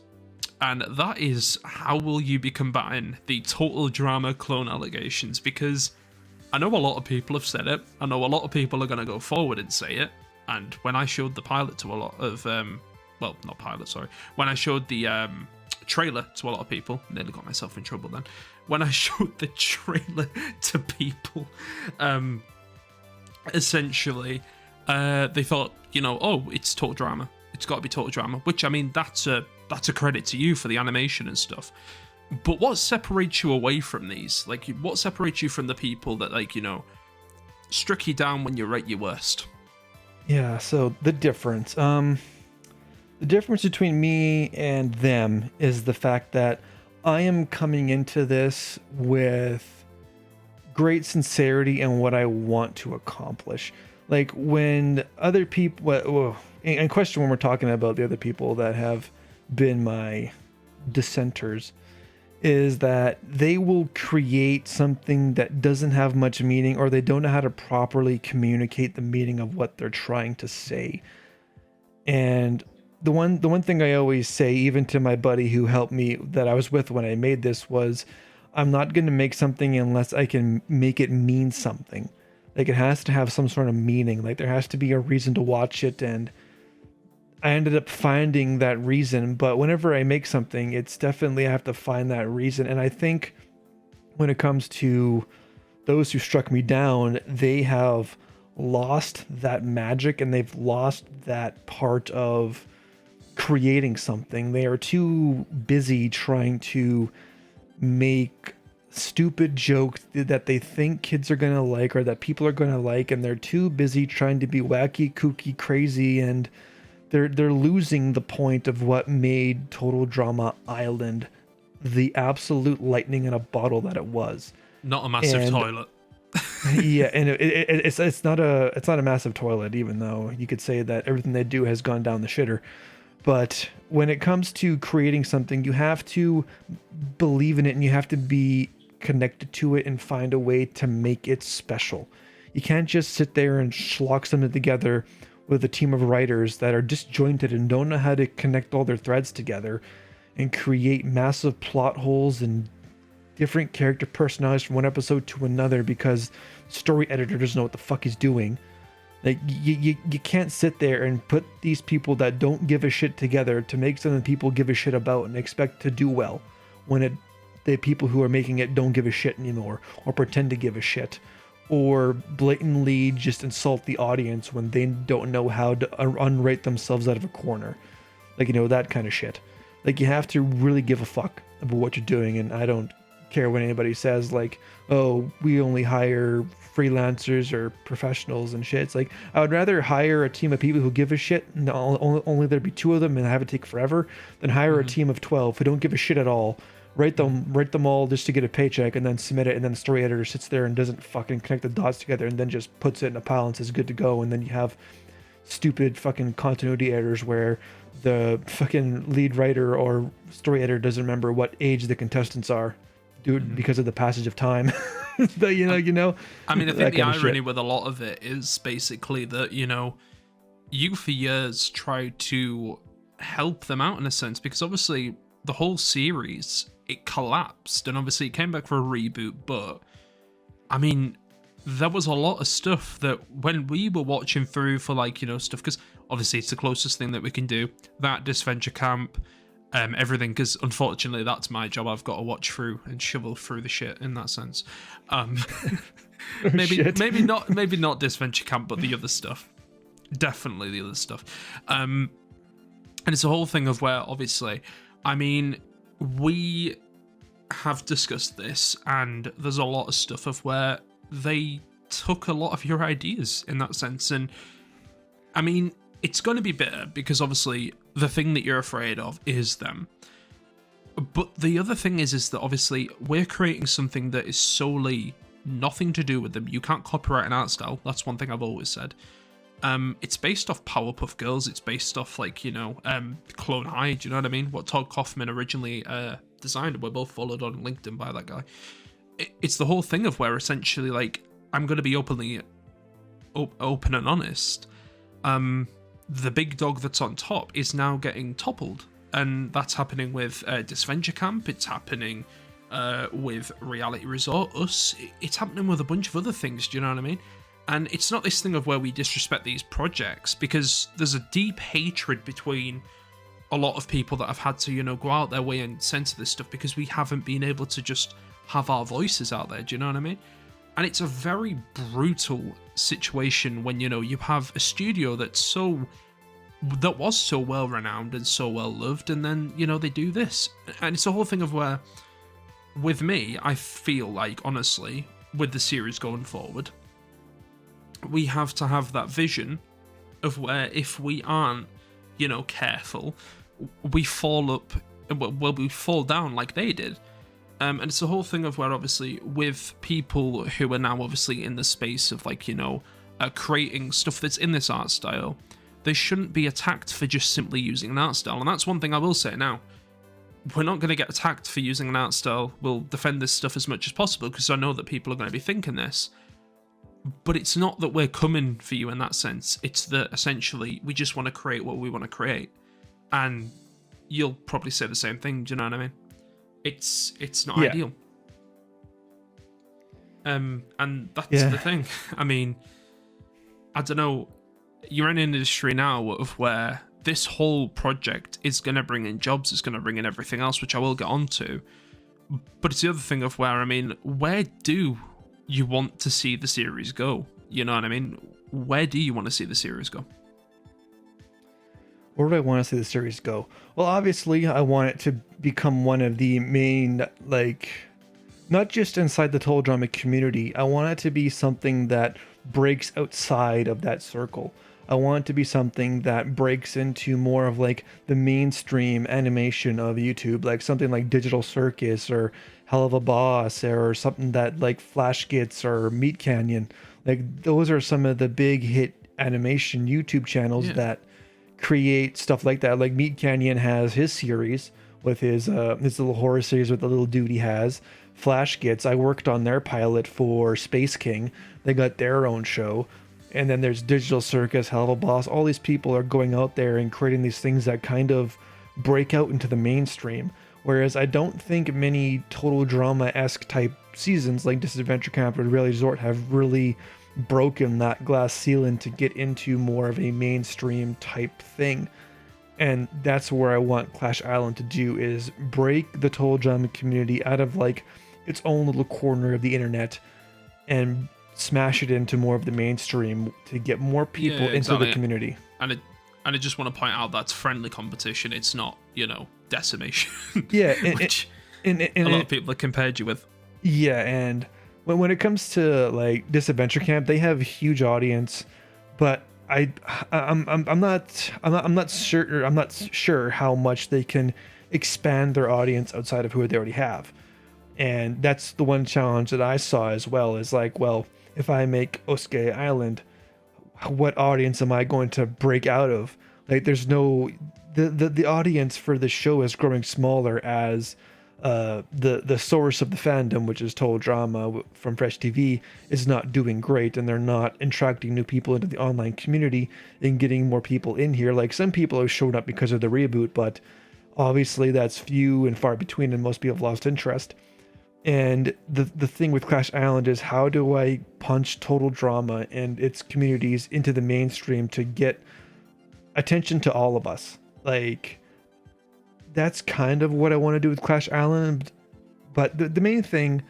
and that is, how will you be combating the total drama clone allegations? Because I know a lot of people have said it. I know a lot of people are going to go forward and say it. And when I showed the pilot to a lot of, well, not pilot, sorry. When I showed the trailer to a lot of people, nearly got myself in trouble then. When I showed the trailer to people, essentially, they thought, oh, it's total drama. It's got to be total drama. Which, I mean, that's a credit to you for the animation and stuff. But what separates you away from these? Like, what separates you from the people that, like, struck you down when you're at your worst? Yeah, so the difference. The difference between me and them is the fact that I am coming into this with great sincerity and what I want to accomplish. Like, when other people, well, in question, when we're talking about the other people that have been my dissenters, is that they will create something that doesn't have much meaning, or they don't know how to properly communicate the meaning of what they're trying to say. And the one thing I always say, even to my buddy who helped me, that I was with when I made this, was I'm not going to make something unless I can make it mean something. Like, it has to have some sort of meaning. Like, there has to be a reason to watch it, and I ended up finding that reason. But whenever I make something, it's definitely, I have to find that reason. And I think when it comes to those who struck me down, they have lost that magic, and they've lost that part of creating something. They are too busy trying to make stupid jokes that they think kids are going to like, or that people are going to like, and they're too busy trying to be wacky, kooky, crazy, and they're losing the point of what made Total Drama Island the absolute lightning in a bottle that it was. Not a massive toilet. Yeah, and it's not a massive toilet, even though you could say that everything they do has gone down the shitter. But when it comes to creating something, you have to believe in it, and you have to be connected to it and find a way to make it special. You can't just sit there and schlock something together with a team of writers that are disjointed and don't know how to connect all their threads together and create massive plot holes and different character personalities from one episode to another because the story editor doesn't know what the fuck he's doing. Like, you can't sit there and put these people that don't give a shit together to make something people give a shit about and expect to do well when the people who are making it don't give a shit anymore, or pretend to give a shit, or blatantly just insult the audience when they don't know how to unrate themselves out of a corner. Like, that kind of shit. Like, you have to really give a fuck about what you're doing, and I don't care when anybody says, like, oh, we only hire freelancers or professionals and shit. It's like, I would rather hire a team of people who give a shit, and only there be 2 of them and have it take forever, than hire a team of 12 who don't give a shit at all, write them all just to get a paycheck, and then submit it, and then the story editor sits there and doesn't fucking connect the dots together, and then just puts it in a pile and says good to go. And then you have stupid fucking continuity errors where the fucking lead writer or story editor doesn't remember what age the contestants are, because of the passage of time. you know. I mean, I think the irony with a lot of it is basically that, you for years tried to help them out in a sense, because obviously the whole series, it collapsed, and obviously it came back for a reboot, but I mean, there was a lot of stuff that when we were watching through for, like, stuff, because obviously it's the closest thing that we can do, that Disventure Camp, everything, because unfortunately that's my job. I've got to watch through and shovel through the shit in that sense. Maybe not Disventure Camp, but the other stuff, definitely the other stuff. And it's a whole thing of where, obviously, I mean, we have discussed this, and there's a lot of stuff of where they took a lot of your ideas in that sense. And I mean, it's going to be bitter because obviously the thing that you're afraid of is them. But the other thing is that obviously we're creating something that is solely nothing to do with them. You can't copyright an art style. That's one thing I've always said. It's based off Powerpuff Girls. It's based off, like, Clone High. Do you know what I mean? What Todd Kaufman originally designed. We're both followed on LinkedIn by that guy. It's the whole thing of where essentially, like, I'm going to be open and honest. The big dog that's on top is now getting toppled And that's happening with Disventure Camp. It's happening with Reality Resort, us. It's happening with a bunch of other things. Do you know what I mean? And it's not this thing of where we disrespect these projects, because there's a deep hatred between a lot of people that have had to, go out their way and censor this stuff because we haven't been able to just have our voices out there. Do you know what I mean? And it's a very brutal situation when, you have a studio that was so well renowned and so well loved, and then, they do this. And it's a whole thing of where, with me, I feel like, honestly, with the series going forward, we have to have that vision of where if we aren't, careful, we fall down like they did. And it's the whole thing of where, obviously, with people who are now obviously in the space of, like, creating stuff that's in this art style, they shouldn't be attacked for just simply using an art style. And that's one thing I will say now. We're not going to get attacked for using an art style. We'll defend this stuff as much as possible, because I know that people are going to be thinking this. But it's not that we're coming for you in that sense. It's that, essentially, we just want to create what we want to create. And you'll probably say the same thing, do you know what I mean? It's not ideal. And that's the thing. I mean, I don't know. You're in an industry now of where this whole project is going to bring in jobs, it's going to bring in everything else, which I will get onto. But it's the other thing of where, I mean, where do you want to see the series go? You know what I mean? Where do you want to see the series go? Where do I want to see the series go? Well, obviously, I want it to become one of the main, like, not just inside the Total Drama community. I want it to be something that breaks outside of that circle. I want it to be something that breaks into more of, like, the mainstream animation of YouTube, like something like Digital Circus or Hell of a Boss, or something that, like, Flash Gets or Meat Canyon. Like, those are some of the big hit animation YouTube channels that create stuff like that. Like, Meat Canyon has his series with his little horror series with the little dude he has. Flash Gets, I worked on their pilot for Space King. They got their own show. And then there's Digital Circus, Hell of a Boss. All these people are going out there and creating these things that kind of break out into the mainstream. Whereas I don't think many Total Drama-esque type seasons like Disadventure Camp or Reality Resort have really broken that glass ceiling to get into more of a mainstream type thing. And that's where I want Clash Island to do, is break the Total Drama community out of, like, its own little corner of the internet and smash it into more of the mainstream to get more people into the community. And I just want to point out that's friendly competition. It's not, decimation. Yeah, which a lot of people have compared you with. Yeah, and when it comes to, like, Disadventure Camp, they have a huge audience, but I'm not sure how much they can expand their audience outside of who they already have. And that's the one challenge that I saw as well, is like, well, if I make Osuke Island, what audience am I going to break out of? Like, there's no, the audience for the show is growing smaller as the source of the fandom, which is Total Drama from Fresh TV, is not doing great, and they're not attracting new people into the online community and getting more people in here. Like, some people have shown up because of the reboot, but obviously that's few and far between, and most people have lost interest. And the thing with Clash Island is, how do I punch Total Drama and its communities into the mainstream to get attention to all of us? Like, that's kind of what I want to do with Clash Island. But the main thing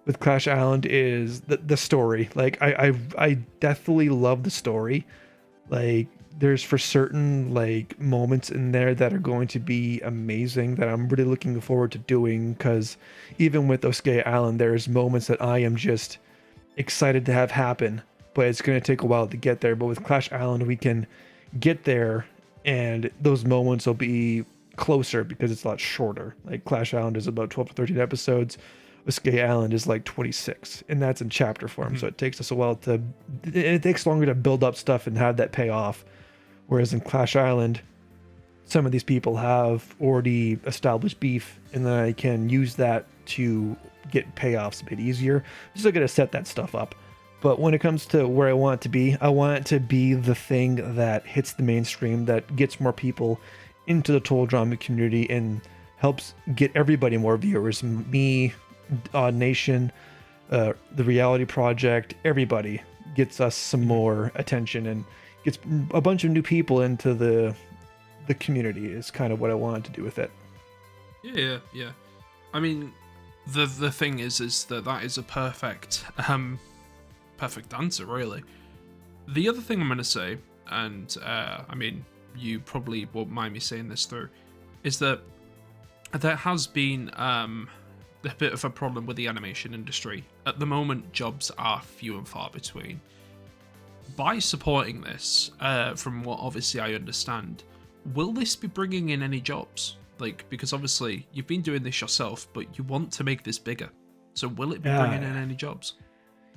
with Clash Island is the story. Like, I definitely love the story. Like, there's for certain, like, moments in there that are going to be amazing that I'm really looking forward to doing, because even with Osuke Island, there's moments that I am just excited to have happen, but it's going to take a while to get there. But with Clash Island, we can get there, and those moments will be closer because it's a lot shorter. Like, Clash Island is about 12 to 13 episodes. Osuke Island is like 26, and that's in chapter form. So it takes us a while it takes longer to build up stuff and have that pay off. Whereas in Clash Island, some of these people have already established beef, and then I can use that to get payoffs a bit easier. I'm still going to set that stuff up. But when it comes to where I want it to be, I want it to be the thing that hits the mainstream, that gets more people into the total drama community and helps get everybody more viewers. Me, Odd Nation, the Reality Project, everybody gets us some more attention and gets a bunch of new people into the community is kind of what I wanted to do with it. Yeah. I mean, the thing is that is a perfect answer, really. The other thing I'm gonna say, and I mean, you probably won't mind me saying this through, is that there has been a bit of a problem with the animation industry. At the moment, jobs are few and far between. By supporting this, from what obviously I understand, will this be bringing in any jobs? Like, because obviously you've been doing this yourself, but you want to make this bigger. So will it be bringing in any jobs?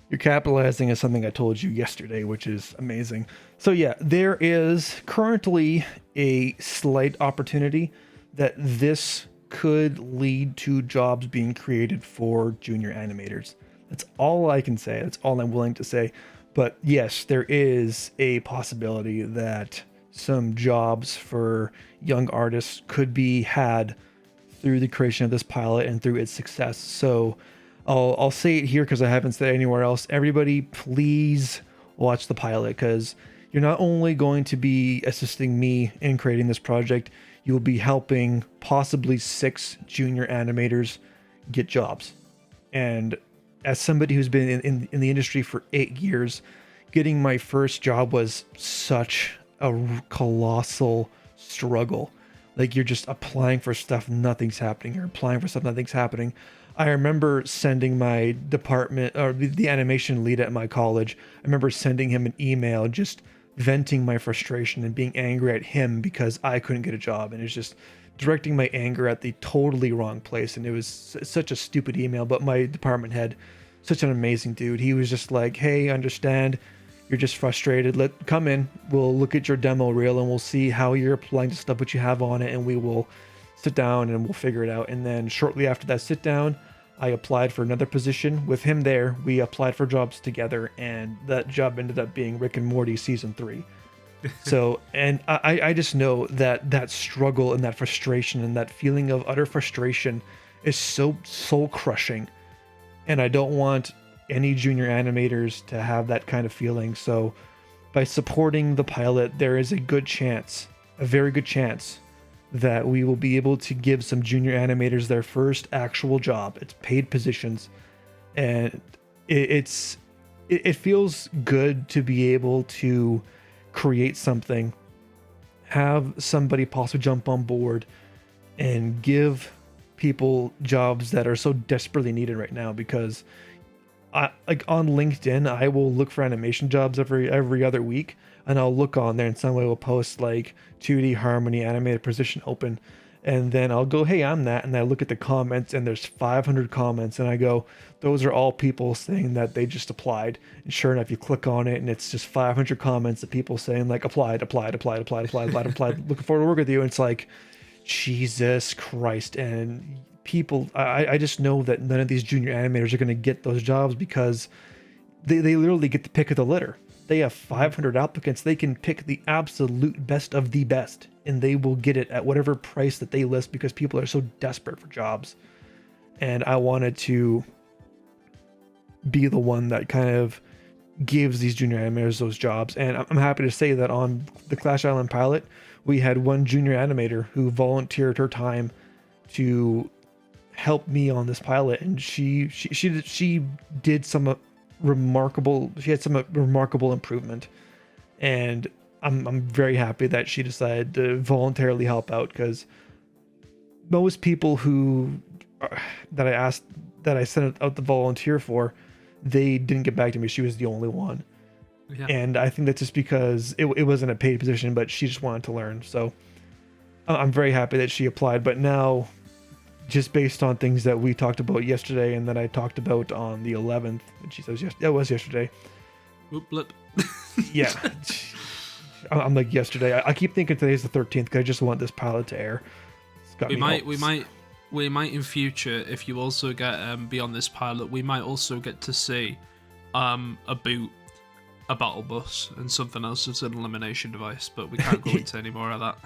You're capitalizing on something I told you yesterday, which is amazing. So yeah, there is currently a slight opportunity that this could lead to jobs being created for junior animators. That's all I can say. That's all I'm willing to say. But yes, there is a possibility that some jobs for young artists could be had through the creation of this pilot and through its success. So I'll say it here because I haven't said it anywhere else. Everybody, please watch the pilot, because you're not only going to be assisting me in creating this project, you'll be helping possibly 6 junior animators get jobs. And as somebody who's been in the industry for 8 years, getting my first job was such a colossal struggle. Like, you're just applying for stuff, nothing's happening. You're applying for stuff, nothing's happening. I remember sending my department, or the animation lead at my college, I remember sending him an email just venting my frustration and being angry at him because I couldn't get a job. And it was just directing my anger at the totally wrong place. And it was such a stupid email, but my department head, such an amazing dude. He was just like, hey, understand, you're just frustrated. Come in, we'll look at your demo reel and we'll see how you're applying to stuff, what you have on it, and we will sit down and we'll figure it out. And then shortly after that sit down, I applied for another position with him there. We applied for jobs together, and that job ended up being Rick and Morty season 3. So, and I just know that struggle and that frustration and that feeling of utter frustration is so soul crushing. And I don't want any junior animators to have that kind of feeling. So by supporting the pilot, there is a good chance, a very good chance, that we will be able to give some junior animators their first actual job. It's paid positions, and it feels good to be able to create something, have somebody possibly jump on board and give people jobs that are so desperately needed right now. Because like on LinkedIn, I will look for animation jobs every other week, and I'll look on there and somebody will post like 2D Harmony animated position open, and then I'll go, hey, I'm that, and I look at the comments and there's 500 comments, and I go, those are all people saying that they just applied. And sure enough, you click on it and it's just 500 comments of people saying like applied, looking forward to work with you. And it's like, Jesus Christ. And people, I just know that none of these junior animators are going to get those jobs because they literally get the pick of the litter. They have 500 applicants. They can pick the absolute best of the best, and they will get it at whatever price that they list because people are so desperate for jobs. And I wanted to be the one that kind of gives these junior animators those jobs. And I'm happy to say that on the Clash Island pilot, we had one junior animator who volunteered her time to help me on this pilot, and she did some remarkable improvement, and I'm very happy that she decided to voluntarily help out, because most people that I sent out the volunteer for, they didn't get back to me. She was the only one. Yeah. And I think that's just because it wasn't a paid position, but she just wanted to learn. So I'm very happy that she applied. But now, just based on things that we talked about yesterday and that I talked about on the 11th, and she says, yes, that was yesterday. Whoop, blip. Yeah. I'm like, yesterday. I keep thinking today's the 13th because I just want this pilot to air. We might in future, if you also get be on this pilot, we might also get to see a boot a battle bus and something else is an elimination device, but we can't go into any more of that.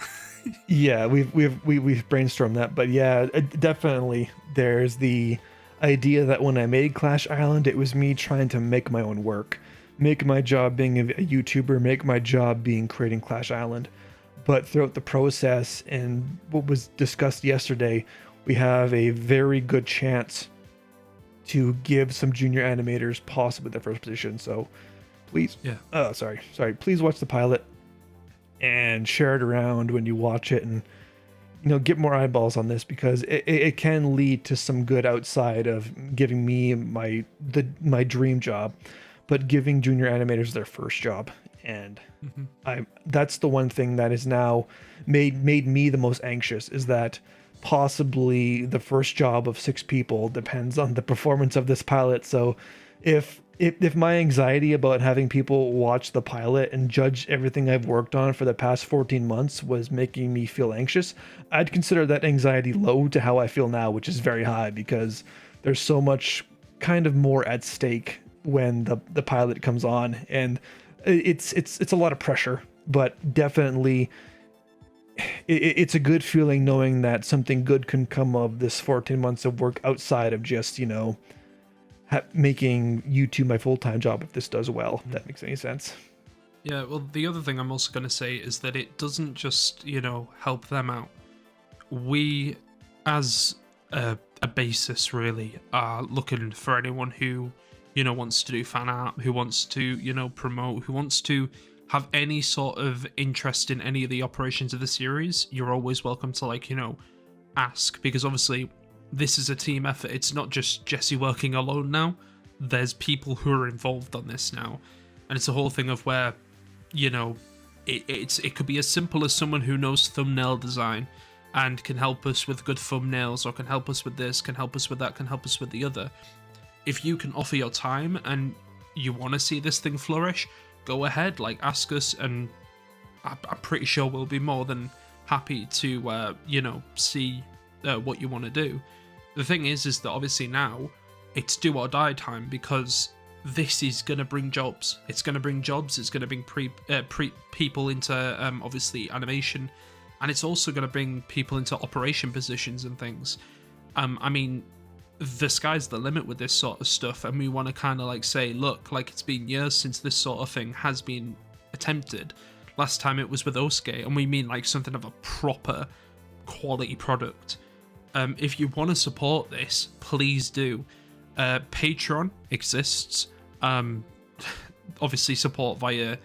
Yeah, we've brainstormed that, but yeah, definitely there's the idea that when I made Clash Island, it was me trying to make my own work, make my job being a YouTuber, make my job being creating Clash Island. But throughout the process and what was discussed yesterday, we have a very good chance to give some junior animators possibly the first position. So please, please watch the pilot and share it around when you watch it, and get more eyeballs on this, because it can lead to some good outside of giving me my dream job, but giving junior animators their first job. And that's the one thing that has now made me the most anxious, is that possibly the first job of 6 people depends on the performance of this pilot. So if my anxiety about having people watch the pilot and judge everything I've worked on for the past 14 months was making me feel anxious, I'd consider that anxiety low to how I feel now, which is very high, because there's so much kind of more at stake when the pilot comes on, and it's a lot of pressure, but definitely it's a good feeling knowing that something good can come of this 14 months of work outside of just, making YouTube my full-time job if this does well, if that makes any sense. Yeah, well, the other thing I'm also going to say is that it doesn't just, help them out. We, as a basis, really, are looking for anyone who, wants to do fan art, who wants to, promote, who wants to have any sort of interest in any of the operations of the series. You're always welcome to, ask, because obviously this is a team effort. It's not just Jesse working alone now. There's people who are involved on this now, and it's a whole thing of where, it could be as simple as someone who knows thumbnail design and can help us with good thumbnails, or can help us with this, can help us with that, can help us with the other. If you can offer your time and you want to see this thing flourish, go ahead, ask us, and I'm pretty sure we'll be more than happy to, see what you want to do. The thing is that obviously now it's do or die time, because this is going to bring jobs. It's going to bring jobs. It's going to bring people into obviously animation, and it's also going to bring people into operation positions and things. I mean, the sky's the limit with this sort of stuff, and we want to kind of say, look, it's been years since this sort of thing has been attempted. Last time it was with Osuke, and we mean something of a proper quality product. If you want to support this, please do. Patreon exists. Obviously support via,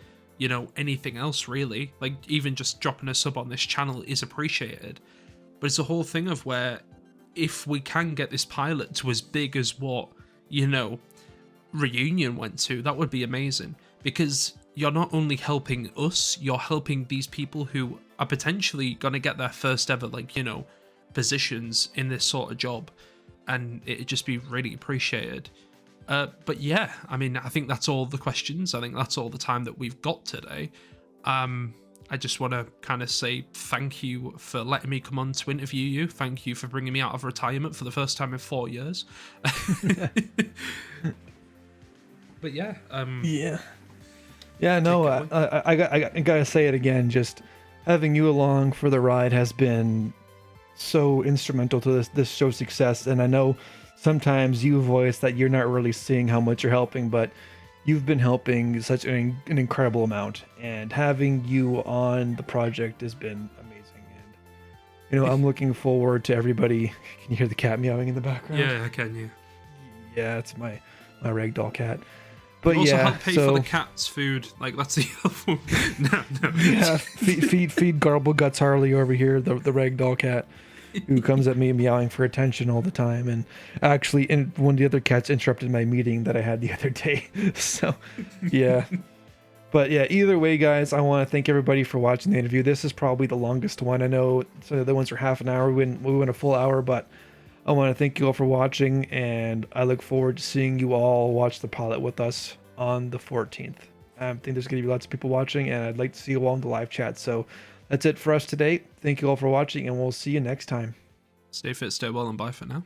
anything else really. Even just dropping a sub on this channel is appreciated. But it's a whole thing of where, if we can get this pilot to as big as what, Reunion went to, that would be amazing. Because you're not only helping us, you're helping these people who are potentially going to get their first ever, positions in this sort of job, and it'd just be really appreciated. But yeah, I mean, I think that's all the questions. I think that's all the time that we've got today. I just want to kind of say thank you for letting me come on to interview you. Thank you for bringing me out of retirement for the first time in 4 years. But yeah. No, I gotta say it again. Just having you along for the ride has been so instrumental to this show's success. And I know sometimes you voice that you're not really seeing how much you're helping, but you've been helping such an incredible amount, and having you on the project has been amazing. And I'm looking forward to everybody. Can you hear the cat meowing in the background? Yeah, I can. Yeah, it's my ragdoll cat. But also help pay for the cat's food. That's the other one. No. Yeah, feed Garble Guts Harley over here, the ragdoll cat, who comes at me meowing for attention all the time. And actually, one of the other cats interrupted my meeting that I had the other day. So, yeah. But yeah, either way, guys, I want to thank everybody for watching the interview. This is probably the longest one. I know some of the other ones were half an hour. We went a full hour, but I want to thank you all for watching, and I look forward to seeing you all watch the pilot with us on the 14th. I think there's going to be lots of people watching, and I'd like to see you all in the live chat. So that's it for us today. Thank you all for watching, and we'll see you next time. Stay fit, stay well, and bye for now.